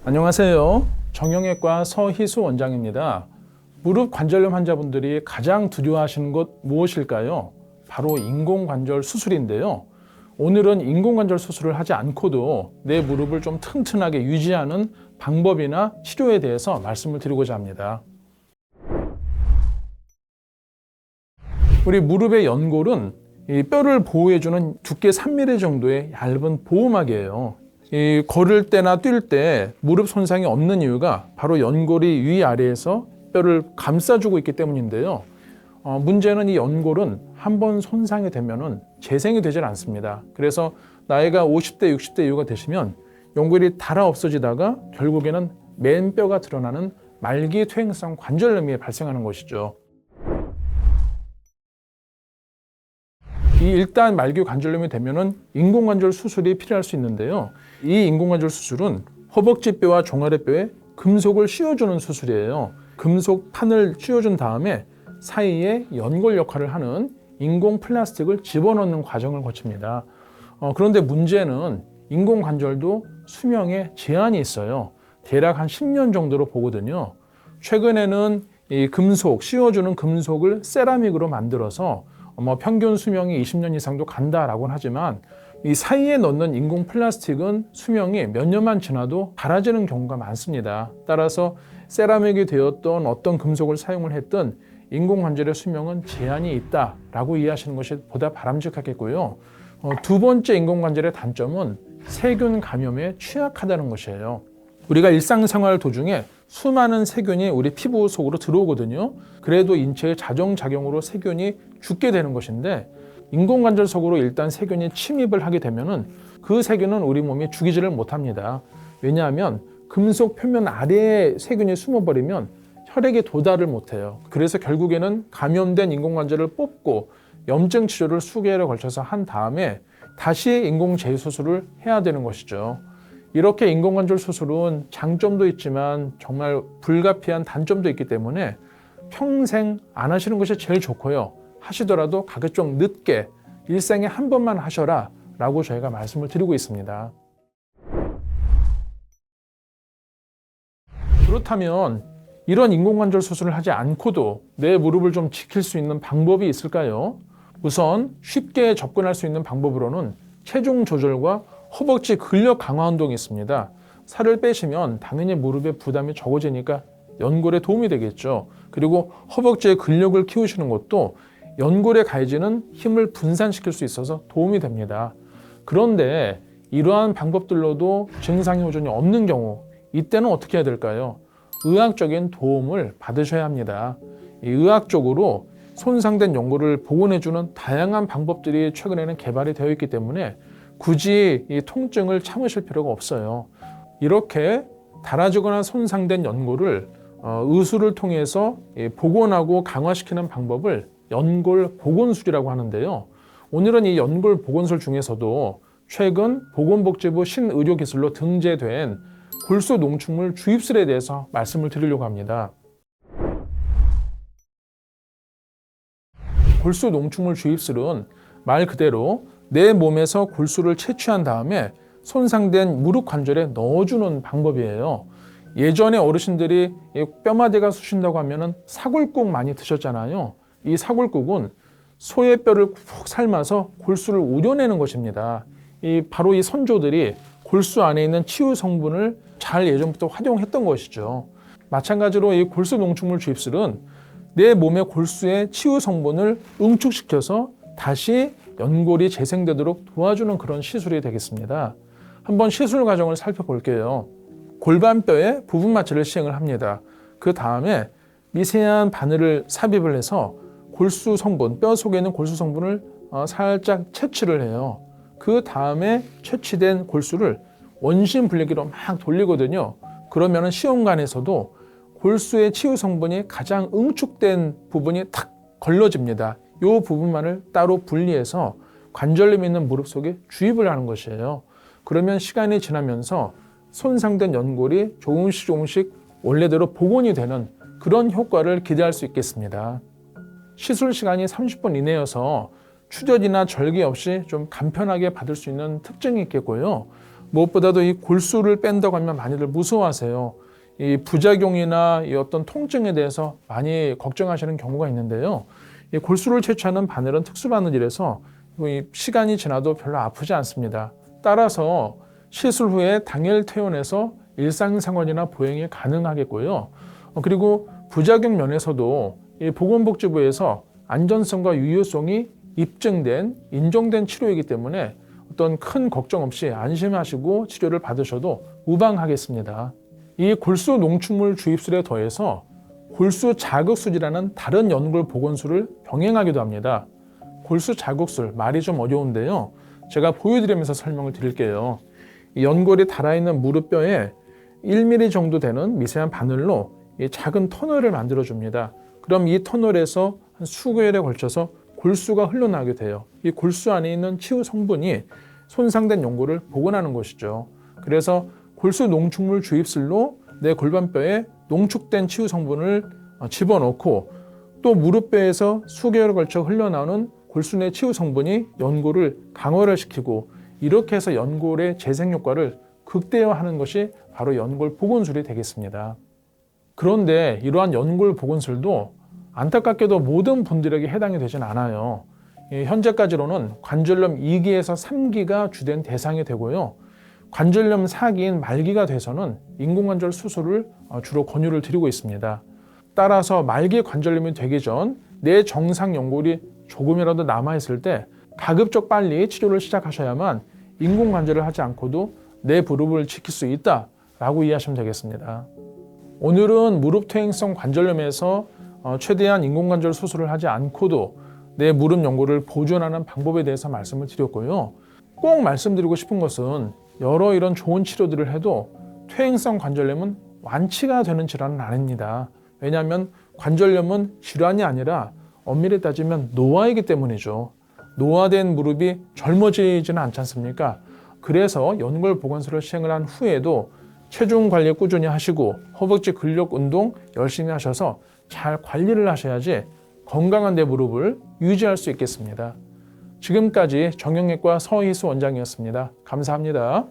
안녕하세요. 정형외과 서희수 원장입니다. 무릎 관절염 환자분들이 가장 두려워하시는 것 무엇일까요? 바로 인공관절 수술인데요. 오늘은 인공관절 수술을 하지 않고도 내 무릎을 좀 튼튼하게 유지하는 방법이나 치료에 대해서 말씀을 드리고자 합니다. 우리 무릎의 연골은 이 뼈를 보호해주는 두께 3mm 정도의 얇은 보호막이에요. 이 걸을 때나 뛸 때 무릎 손상이 없는 이유가 바로 연골이 위아래에서 뼈를 감싸주고 있기 때문인데요. 문제는 이 연골은 한번 손상이 되면은 재생이 되질 않습니다. 그래서 나이가 50대, 60대 이후가 되시면 연골이 닳아 없어지다가 결국에는 맨뼈가 드러나는 말기 퇴행성 관절염이 발생하는 것이죠. 이 일단 말기 관절염이 되면은 인공관절 수술이 필요할 수 있는데요. 이 인공관절 수술은 허벅지뼈와 종아리뼈에 금속을 씌워주는 수술이에요. 금속 판을 씌워준 다음에 사이에 연골 역할을 하는 인공 플라스틱을 집어넣는 과정을 거칩니다. 그런데 문제는 인공관절도 수명에 제한이 있어요. 대략 한 10년 정도로 보거든요. 최근에는 이 금속, 씌워주는 금속을 세라믹으로 만들어서 평균 수명이 20년 이상도 간다라고는 하지만 이 사이에 넣는 인공 플라스틱은 수명이 몇 년만 지나도 닳아지는 경우가 많습니다. 따라서 세라믹이 되었던 어떤 금속을 사용을 했든 인공관절의 수명은 제한이 있다라고 이해하시는 것이 보다 바람직하겠고요. 두 번째 인공관절의 단점은 세균 감염에 취약하다는 것이에요. 우리가 일상생활 도중에 수많은 세균이 우리 피부 속으로 들어오거든요. 그래도 인체의 자정작용으로 세균이 죽게 되는 것인데 인공관절 속으로 일단 세균이 침입을 하게 되면은 그 세균은 우리 몸이 죽이지를 못합니다. 왜냐하면 금속 표면 아래에 세균이 숨어버리면 혈액에 도달을 못해요. 그래서 결국에는 감염된 인공관절을 뽑고 염증 치료를 수개월에 걸쳐서 한 다음에 다시 인공재수술을 해야 되는 것이죠. 이렇게 인공관절 수술은 장점도 있지만 정말 불가피한 단점도 있기 때문에 평생 안 하시는 것이 제일 좋고요. 하시더라도 가급적 늦게 일생에 한 번만 하셔라 라고 저희가 말씀을 드리고 있습니다. 그렇다면 이런 인공관절 수술을 하지 않고도 내 무릎을 좀 지킬 수 있는 방법이 있을까요? 우선 쉽게 접근할 수 있는 방법으로는 체중 조절과 허벅지 근력 강화 운동이 있습니다. 살을 빼시면 당연히 무릎에 부담이 적어지니까 연골에 도움이 되겠죠. 그리고 허벅지의 근력을 키우시는 것도 연골에 가해지는 힘을 분산시킬 수 있어서 도움이 됩니다. 그런데 이러한 방법들로도 증상이 호전이 없는 경우 이때는 어떻게 해야 될까요? 의학적인 도움을 받으셔야 합니다. 이 의학적으로 손상된 연골을 복원해주는 다양한 방법들이 최근에는 개발이 되어 있기 때문에 굳이 이 통증을 참으실 필요가 없어요. 이렇게 닳아지거나 손상된 연골을 의술을 통해서 복원하고 강화시키는 방법을 연골 복원술이라고 하는데요. 오늘은 이 연골 복원술 중에서도 최근 보건복지부 신의료기술로 등재된 골수 농축물 주입술에 대해서 말씀을 드리려고 합니다. 골수 농축물 주입술은 말 그대로 내 몸에서 골수를 채취한 다음에 손상된 무릎 관절에 넣어주는 방법이에요. 예전에 어르신들이 뼈마디가 쑤신다고 하면 사골국 많이 드셨잖아요. 이 사골국은 소의 뼈를 푹 삶아서 골수를 우려내는 것입니다. 바로 이 선조들이 골수 안에 있는 치유 성분을 잘 예전부터 활용했던 것이죠. 마찬가지로 이 골수 농축물 주입술은 내 몸의 골수의 치유 성분을 응축시켜서 다시 연골이 재생되도록 도와주는 그런 시술이 되겠습니다. 한번 시술 과정을 살펴볼게요. 골반뼈에 부분 마취를 시행을 합니다. 그 다음에 미세한 바늘을 삽입을 해서 골수 성분, 뼈 속에 있는 골수 성분을 살짝 채취를 해요. 그 다음에 채취된 골수를 원심 분리기로 막 돌리거든요. 그러면 시험관에서도 골수의 치유 성분이 가장 응축된 부분이 탁 걸러집니다. 이 부분만을 따로 분리해서 관절염 있는 무릎 속에 주입을 하는 것이에요. 그러면 시간이 지나면서 손상된 연골이 조금씩 원래대로 복원이 되는 그런 효과를 기대할 수 있겠습니다. 시술 시간이 30분 이내여서 출혈이나 절개 없이 좀 간편하게 받을 수 있는 특징이 있겠고요. 무엇보다도 이 골수를 뺀다고 하면 많이들 무서워하세요. 이 부작용이나 이 어떤 통증에 대해서 많이 걱정하시는 경우가 있는데요. 이 골수를 채취하는 바늘은 특수 바늘이라서 이 시간이 지나도 별로 아프지 않습니다. 따라서 시술 후에 당일 퇴원해서 일상생활이나 보행이 가능하겠고요. 그리고 부작용 면에서도 이 보건복지부에서 안전성과 유효성이 입증된, 인정된 치료이기 때문에 어떤 큰 걱정 없이 안심하시고 치료를 받으셔도 무방하겠습니다. 이 골수 농축물 주입술에 더해서 골수 자극술이라는 다른 연골 보건술을 병행하기도 합니다. 골수 자극술, 말이 좀 어려운데요. 제가 보여드리면서 설명을 드릴게요. 이 연골이 달아있는 무릎뼈에 1mm 정도 되는 미세한 바늘로 이 작은 터널을 만들어줍니다. 그럼 이 터널에서 한 수개월에 걸쳐서 골수가 흘러나오게 돼요. 이 골수 안에 있는 치유 성분이 손상된 연골을 복원하는 것이죠. 그래서 골수 농축물 주입술로 내 골반뼈에 농축된 치유 성분을 집어넣고 또 무릎뼈에서 수개월에 걸쳐 흘러나오는 골수 내 치유 성분이 연골을 강화를 시키고 이렇게 해서 연골의 재생 효과를 극대화하는 것이 바로 연골 복원술이 되겠습니다. 그런데 이러한 연골 복원술도 안타깝게도 모든 분들에게 해당이 되진 않아요. 현재까지로는 관절염 2기에서 3기가 주된 대상이 되고요. 관절염 4기인 말기가 돼서는 인공관절 수술을 주로 권유를 드리고 있습니다. 따라서 말기 관절염이 되기 전 내 정상 연골이 조금이라도 남아있을 때 가급적 빨리 치료를 시작하셔야만 인공관절을 하지 않고도 내 무릎을 지킬 수 있다라고 이해하시면 되겠습니다. 오늘은 무릎 퇴행성 관절염에서 최대한 인공관절 수술을 하지 않고도 내 무릎 연골을 보존하는 방법에 대해서 말씀을 드렸고요. 꼭 말씀드리고 싶은 것은 여러 이런 좋은 치료들을 해도 퇴행성 관절염은 완치가 되는 질환은 아닙니다. 왜냐하면 관절염은 질환이 아니라 엄밀히 따지면 노화이기 때문이죠. 노화된 무릎이 젊어지지는 않지 않습니까? 그래서 연골 보건술을 시행을 한 후에도 체중 관리 꾸준히 하시고 허벅지 근력 운동 열심히 하셔서 잘 관리를 하셔야지 건강한 내 무릎을 유지할 수 있겠습니다. 지금까지 정형외과 서희수 원장이었습니다. 감사합니다.